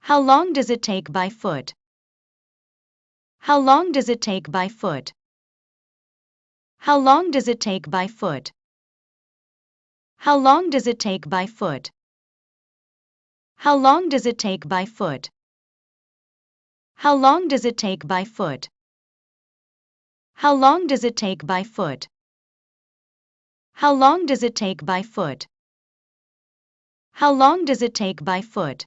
How long does it take by foot? How long does it take by foot? How long does it take by foot? How long does it take by foot? How long does it take by foot? How long does it take by foot? How long does it take by foot? How long does it take by foot? How long does it take by foot?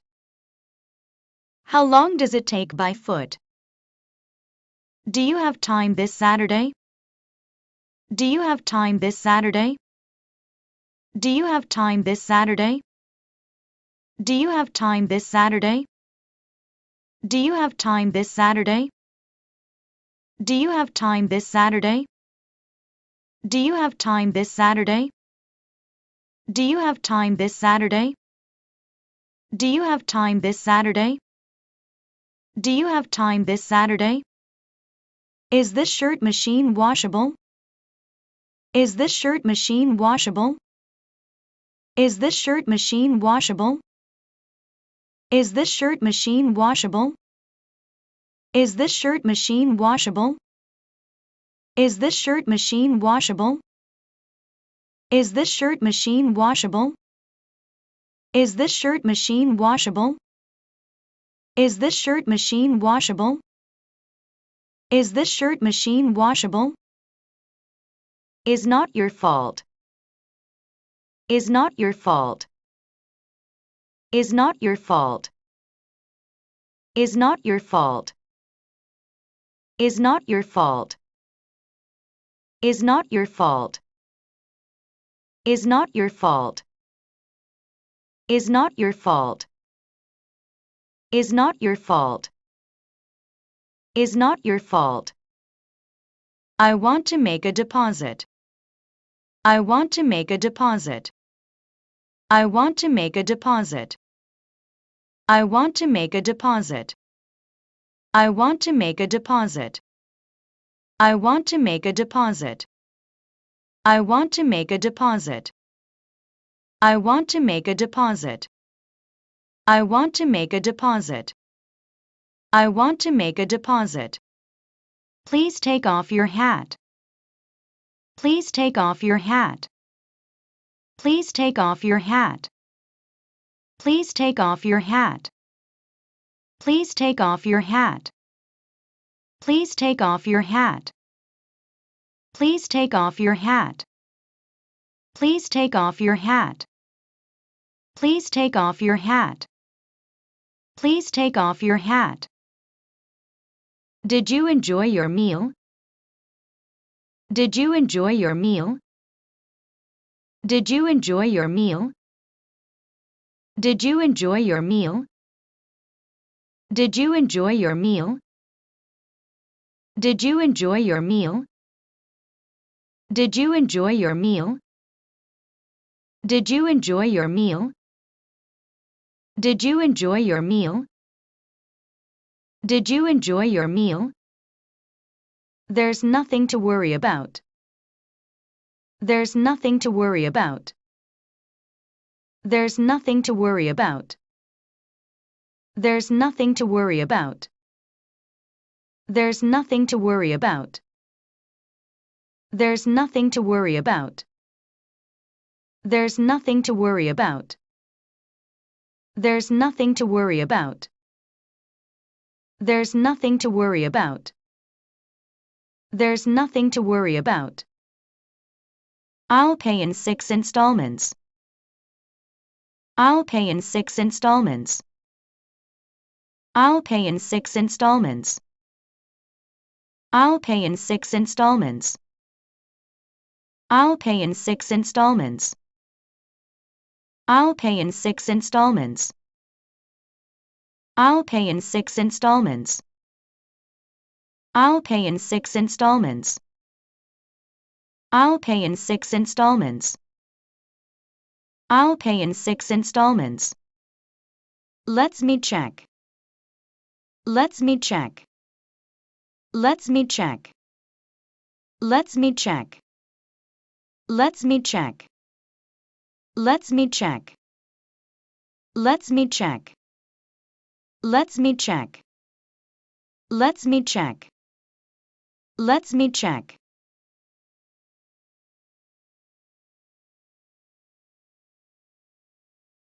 How long does it take by foot? Do you have time this Saturday? Do you have time this Saturday? Do you have time this Saturday? Do you have time this Saturday? Do you have time this Saturday? Do you have time this Saturday? Do you have time this Saturday? Do you have time this Saturday? Do you have time this Saturday? Do you have time this Saturday? Is this shirt machine washable? Is this shirt machine washable? Is this shirt machine washable? Is this shirt machine washable? Is this shirt machine washable? Is this shirt machine washable? Is this shirt machine washable? Is this shirt machine washable? Is this shirt machine washable? Is this shirt machine washable? Is not your fault. Is not your fault. Is not your fault. Is not your fault. Is not your fault. Is not your fault. Is not your fault. Is not your fault. Is not your fault. Is not your fault. I want to make a deposit. I want to make a deposit. I want to make a deposit. I want to make a deposit. I want to make a deposit. I want to make a deposit. I want to make a deposit. I want to make a deposit. I want to make a deposit. I want to make a deposit. Please take off your hat. Please take off your hat. Please take off your hat. Please take off your hat. Please take off your hat. Please take off your hat. Please take off your hat. Please take off your hat. Please take off your hat. Please take off your hat. Did you enjoy your meal? Did you enjoy your meal? Did you enjoy your meal? Did you enjoy your meal? Did you enjoy your meal? Did you enjoy your meal? Did you enjoy your meal? Did you enjoy your meal? Did you enjoy your meal? Did you enjoy your meal? There's nothing to worry about. There's nothing to worry about. There's nothing to worry about. There's nothing to worry about. There's nothing to worry about. There's nothing to worry about. There's nothing to worry about. There's nothing to worry about. There's nothing to worry about. There's nothing to worry about. I'll pay in 6 installments. I'll pay in 6 installments. I'll pay in 6 installments. I'll pay in 6 installments. I'll pay in 6 installments. I'll pay in 6 installments. I'll pay in 6 installments. I'll pay in 6 installments. I'll pay in 6 installments. I'll pay in 6 installments. Let's me check. Let's me check. Let's me check. Let's me check. Let's me check. Let's me check. Let's me check. Let's me check. Let's me check. Let's me check.